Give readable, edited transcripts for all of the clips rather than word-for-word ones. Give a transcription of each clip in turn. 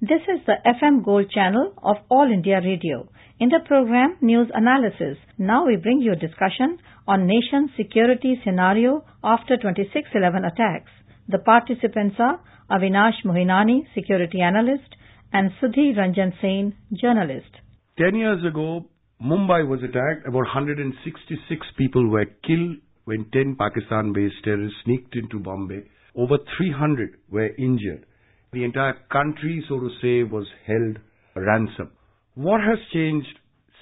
This is the FM Gold channel of All India Radio. In the program News Analysis, now we bring you a discussion on nation's security scenario after 26/11 attacks. The participants are Avinash Mohinani, security analyst, and Sudhi Ranjan Sen, journalist. 10 years ago, Mumbai was attacked. About 166 people were killed when 10 Pakistan-based terrorists sneaked into Bombay. Over 300 were injured. The entire country, so to say, was held ransom. What has changed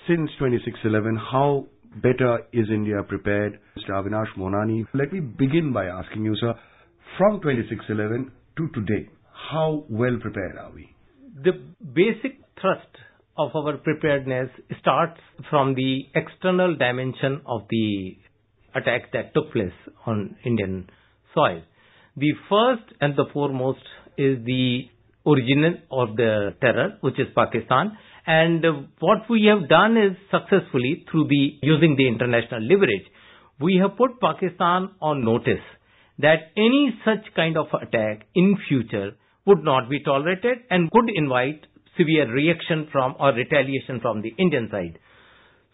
since 26/11? How better is India prepared? Mr. Avinash Mohinani, let me begin by asking you, sir, from 26/11 to today, how well prepared are we? The basic thrust of our preparedness starts from the external dimension of the attack that took place on Indian soil. The first and the foremost is the origin of the terror, which is Pakistan. And what we have done is successfully through using the international leverage, we have put Pakistan on notice that any such kind of attack in future would not be tolerated and could invite severe reaction from or retaliation from the Indian side.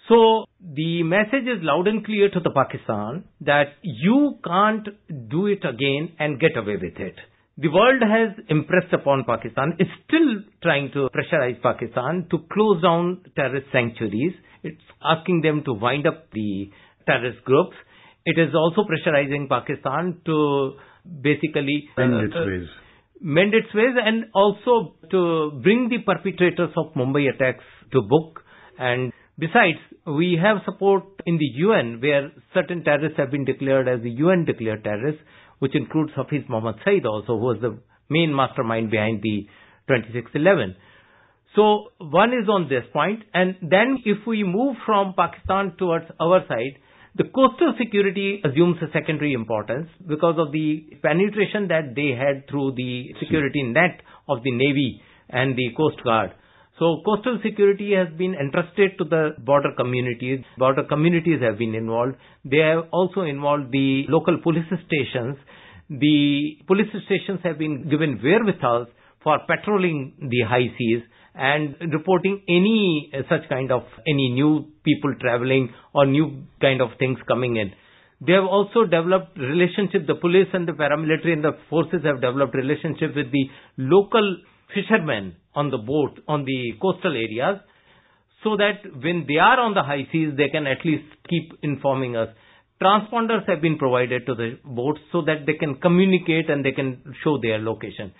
So the message is loud and clear to the Pakistan that you can't do it again and get away with it. The world has impressed upon Pakistan. It's still trying to pressurize Pakistan to close down terrorist sanctuaries. It's asking them to wind up the terrorist groups. It is also pressurizing Pakistan to basically mend its ways and also to bring the perpetrators of Mumbai attacks to book. And besides, we have support in the UN where certain terrorists have been declared as the UN declared terrorists, which includes Hafiz Mohammad Saeed also, who was the main mastermind behind the 26/11. So one is on this point. And then if we move from Pakistan towards our side, the coastal security assumes a secondary importance because of the penetration that they had through the security net of the Navy and the Coast Guard. So coastal security has been entrusted to the border communities. Border communities have been involved. They have also involved the local police stations. The police stations have been given wherewithal for patrolling the high seas and reporting any such kind of any new people traveling or new kind of things coming in. They have also developed relationship. The police and the paramilitary and the forces have developed relationship with the local fishermen on the boat, on the coastal areas, so that when they are on the high seas, they can at least keep informing us. Transponders have been provided to the boats so that they can communicate and they can show their location.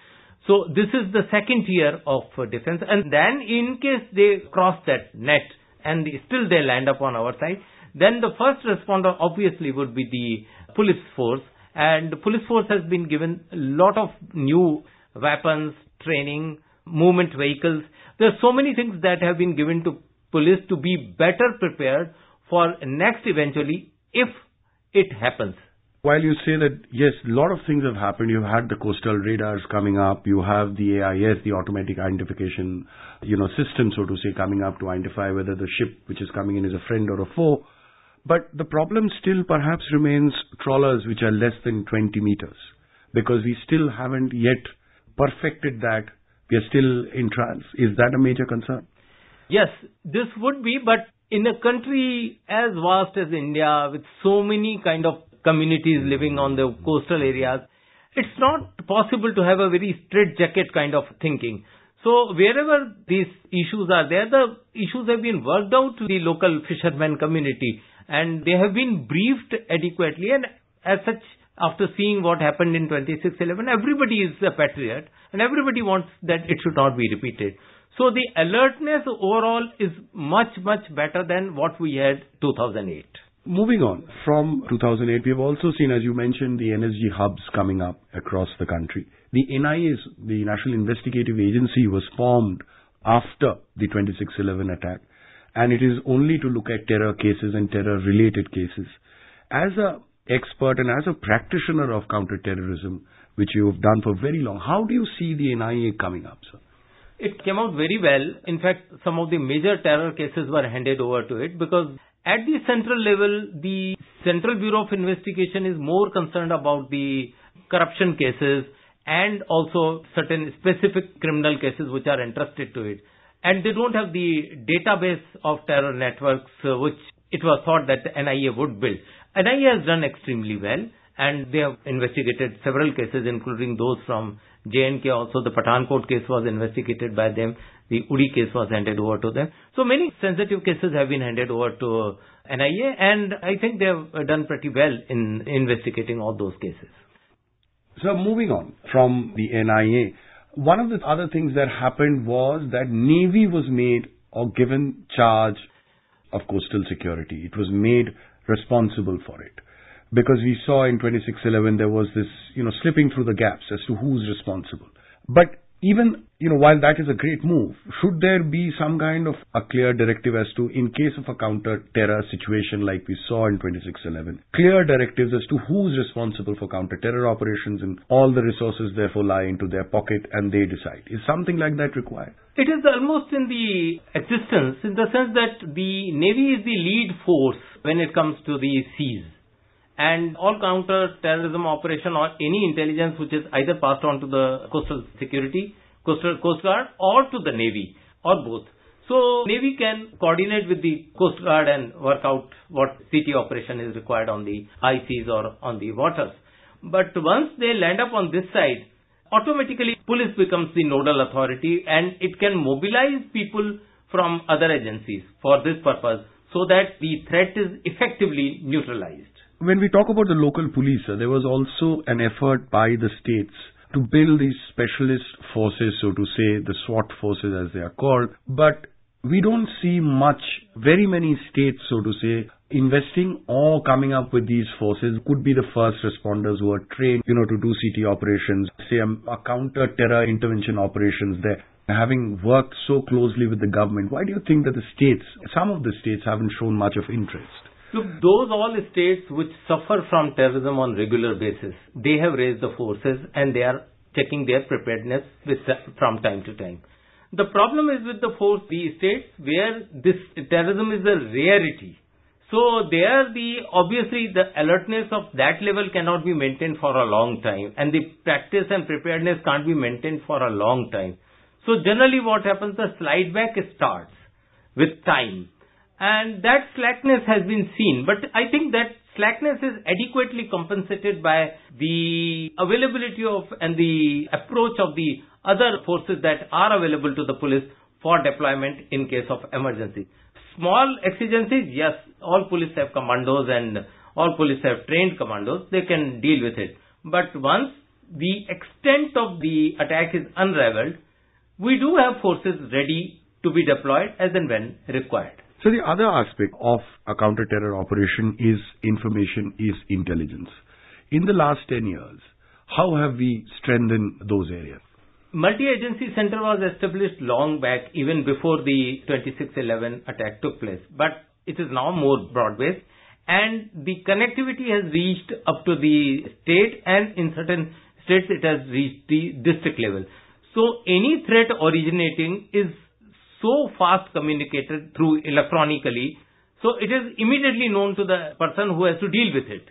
So this is the second tier of defense. And then in case they cross that net and still they land up on our side, then the first responder obviously would be the police force. And the police force has been given a lot of new weapons, training, movement vehicles. There are so many things that have been given to police to be better prepared for next eventually if it happens. While you say that, yes, a lot of things have happened. You've had the coastal radars coming up. You have the AIS, the automatic identification, system, so to say, coming up to identify whether the ship which is coming in is a friend or a foe. But the problem still perhaps remains trawlers which are less than 20 meters because we still haven't yet perfected that. We are still in trials. Is that a major concern? Yes, this would be, but in a country as vast as India with so many kind of communities living on the coastal areas, it's not possible to have a very straitjacket kind of thinking. So wherever these issues are there, the issues have been worked out to the local fishermen community and they have been briefed adequately, and as such, after seeing what happened in 26/11, everybody is a patriot and everybody wants that it should not be repeated. So the alertness overall is much, much better than what we had 2008. Moving on, from 2008, we have also seen, as you mentioned, the NSG hubs coming up across the country. The NIA, the National Investigative Agency, was formed after the 26/11 attack, and it is only to look at terror cases and terror-related cases. As an expert and as a practitioner of counter-terrorism, which you have done for very long, how do you see the NIA coming up, sir? It came out very well. In fact, some of the major terror cases were handed over to it because at the central level, the Central Bureau of Investigation is more concerned about the corruption cases and also certain specific criminal cases which are entrusted to it. And they don't have the database of terror networks which it was thought that the NIA would build. NIA has done extremely well, and they have investigated several cases, including those from J&K. Also, the Pathankot case was investigated by them. The Uri case was handed over to them. So many sensitive cases have been handed over to NIA, and I think they have done pretty well in investigating all those cases. So moving on from the NIA, one of the other things that happened was that Navy was made or given charge of coastal security. It was made responsible for it. Because we saw in 2611 there was this, slipping through the gaps as to who's responsible. But even, while that is a great move, should there be some kind of a clear directive as to, in case of a counter-terror situation like we saw in 2611, clear directives as to who's responsible for counter-terror operations and all the resources therefore lie into their pocket and they decide. Is something like that required? It is almost in the existence in the sense that the Navy is the lead force when it comes to the seas. And all counter-terrorism operation or any intelligence which is either passed on to the coastal security, Coast Guard, or to the Navy, or both. So Navy can coordinate with the Coast Guard and work out what CT operation is required on the high seas or on the waters. But once they land up on this side, automatically police becomes the nodal authority, and it can mobilize people from other agencies for this purpose so that the threat is effectively neutralized. When we talk about the local police, there was also an effort by the states to build these specialist forces, so to say, the SWAT forces as they are called. But we don't see very many states, so to say, investing or coming up with these forces. Could be the first responders who are trained, to do CT operations, say a counter-terror intervention operations there. Having worked so closely with the government, why do you think that some of the states haven't shown much of interest? Look, those all states which suffer from terrorism on regular basis, they have raised the forces and they are checking their preparedness from time to time. The problem is with the states where this terrorism is a rarity. So there obviously the alertness of that level cannot be maintained for a long time, and the practice and preparedness can't be maintained for a long time. So generally what happens, the slide back starts with time. And that slackness has been seen. But I think that slackness is adequately compensated by the availability of and the approach of the other forces that are available to the police for deployment in case of emergency. Small exigencies, yes, all police have commandos and all police have trained commandos. They can deal with it. But once the extent of the attack is unraveled, we do have forces ready to be deployed as and when required. So the other aspect of a counter-terror operation is information, is intelligence. In the last 10 years, how have we strengthened those areas? Multi-agency center was established long back, even before the 2611 attack took place. But it is now more broad-based, and the connectivity has reached up to the state, and in certain states it has reached the district level. So any threat originating is so fast communicated through electronically, so it is immediately known to the person who has to deal with it.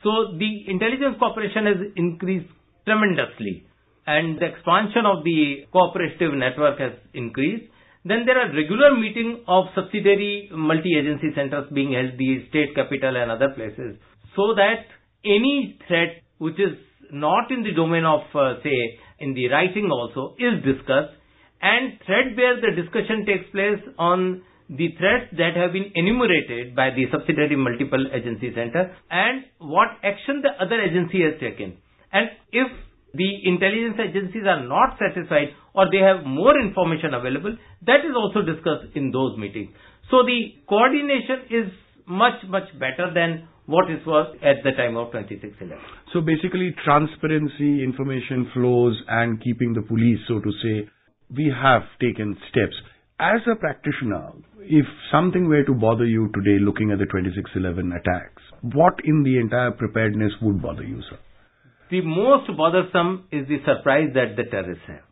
So the intelligence cooperation has increased tremendously, and the expansion of the cooperative network has increased. Then there are regular meetings of subsidiary multi-agency centers being held, the state capital and other places, so that any threat which is not in the domain of, say, in the writing also, is discussed, and threadbare the discussion takes place on the threats that have been enumerated by the subsidiary multiple agency center and what action the other agency has taken. And if the intelligence agencies are not satisfied or they have more information available, that is also discussed in those meetings. So the coordination is much, much better than what it was at the time of 2611. So basically transparency, information flows, and keeping the police, so to say, we have taken steps. As a practitioner, if something were to bother you today looking at the 2611 attacks, what in the entire preparedness would bother you, sir? The most bothersome is the surprise that the terrorists have.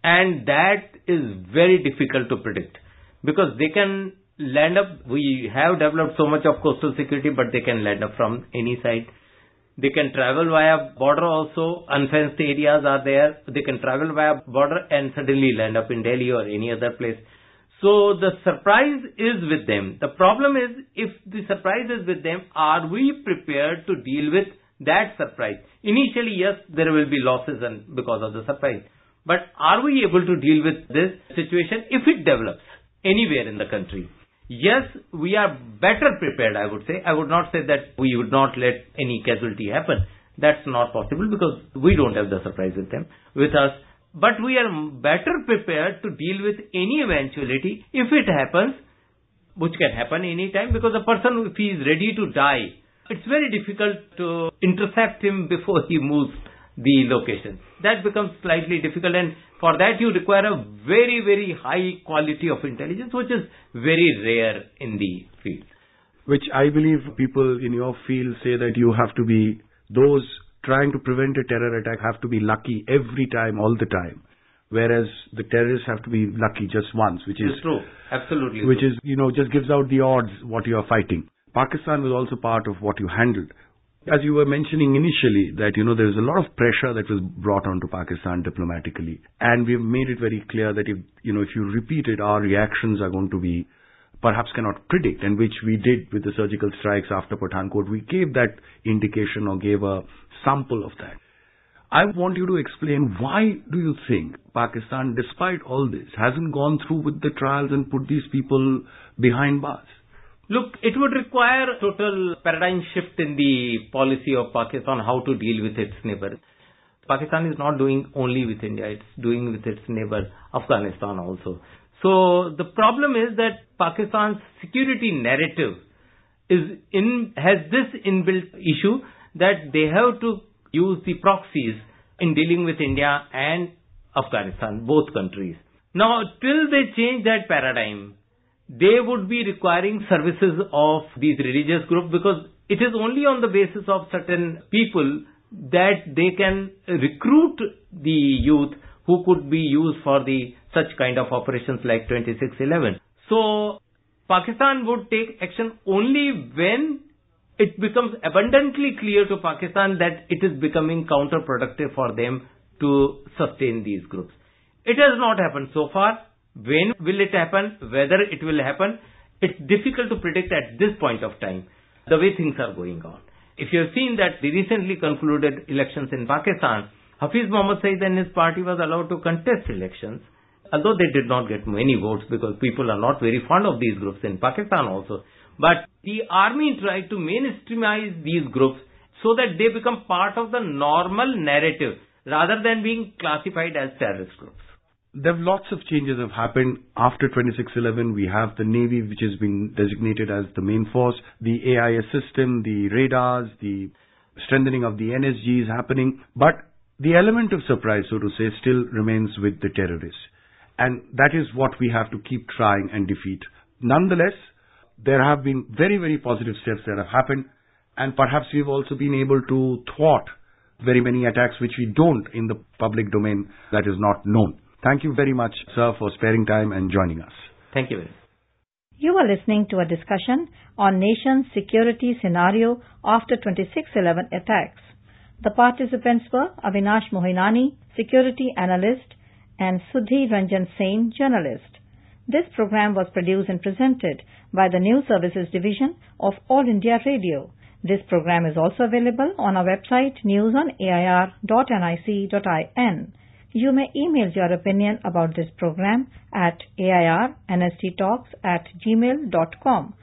And that is very difficult to predict, because they can land up, we have developed so much of coastal security, but they can land up from any side. They can travel via border also. Unfenced areas are there. They can travel via border and suddenly land up in Delhi or any other place. So the surprise is with them. The problem is, if the surprise is with them, are we prepared to deal with that surprise? Initially, yes, there will be losses because of the surprise. But are we able to deal with this situation if it develops anywhere in the country? Yes, we are better prepared, I would say. I would not say that we would not let any casualty happen. That's not possible because we don't have the surprise with us. But we are better prepared to deal with any eventuality if it happens, which can happen any time, because a person, if he is ready to die, it's very difficult to intercept him before he moves the location. That becomes slightly difficult, and for that you require a very, very high quality of intelligence, which is very rare in the field. Which I believe people in your field say that you have to be, those trying to prevent a terror attack have to be lucky every time, all the time. Whereas the terrorists have to be lucky just once, which is true. Absolutely. Which is, just gives out the odds what you are fighting. Pakistan was also part of what you handled. As you were mentioning initially, that, there's a lot of pressure that was brought onto Pakistan diplomatically. And we've made it very clear that if you repeat it, our reactions are going to be perhaps cannot predict, and which we did with the surgical strikes after Pathankot. We gave that indication or gave a sample of that. I want you to explain, why do you think Pakistan, despite all this, hasn't gone through with the trials and put these people behind bars? Look, it would require a total paradigm shift in the policy of Pakistan, how to deal with its neighbors. Pakistan is not doing only with India, it's doing with its neighbor Afghanistan also. So the problem is that Pakistan's security narrative has this inbuilt issue that they have to use the proxies in dealing with India and Afghanistan, both countries. Now, till they change that paradigm, they would be requiring services of these religious groups, because it is only on the basis of certain people that they can recruit the youth who could be used for such kind of operations like 26/11. So, Pakistan would take action only when it becomes abundantly clear to Pakistan that it is becoming counterproductive for them to sustain these groups. It has not happened so far. When will it happen? Whether it will happen? It's difficult to predict at this point of time, the way things are going on. If you have seen that the recently concluded elections in Pakistan, Hafiz Mohammad Saeed and his party was allowed to contest elections, although they did not get many votes because people are not very fond of these groups in Pakistan also. But the army tried to mainstreamize these groups so that they become part of the normal narrative rather than being classified as terrorist groups. There have lots of changes have happened after 26/11. We have the Navy, which has been designated as the main force, the AIS system, the radars, the strengthening of the NSG is happening. But the element of surprise, so to say, still remains with the terrorists. And that is what we have to keep trying and defeat. Nonetheless, there have been very, very positive steps that have happened. And perhaps we've also been able to thwart very many attacks which we don't in the public domain that is not known. Thank you very much, sir, for sparing time and joining us. Thank you very much. You are listening to a discussion on nation's security scenario after 26/11 attacks. The participants were Avinash Mohinani, security analyst, and Sudhi Ranjan Sen, journalist. This program was produced and presented by the News Services Division of All India Radio. This program is also available on our website newsonair.nic.in. You may email your opinion about this program at airnsttalks@gmail.com.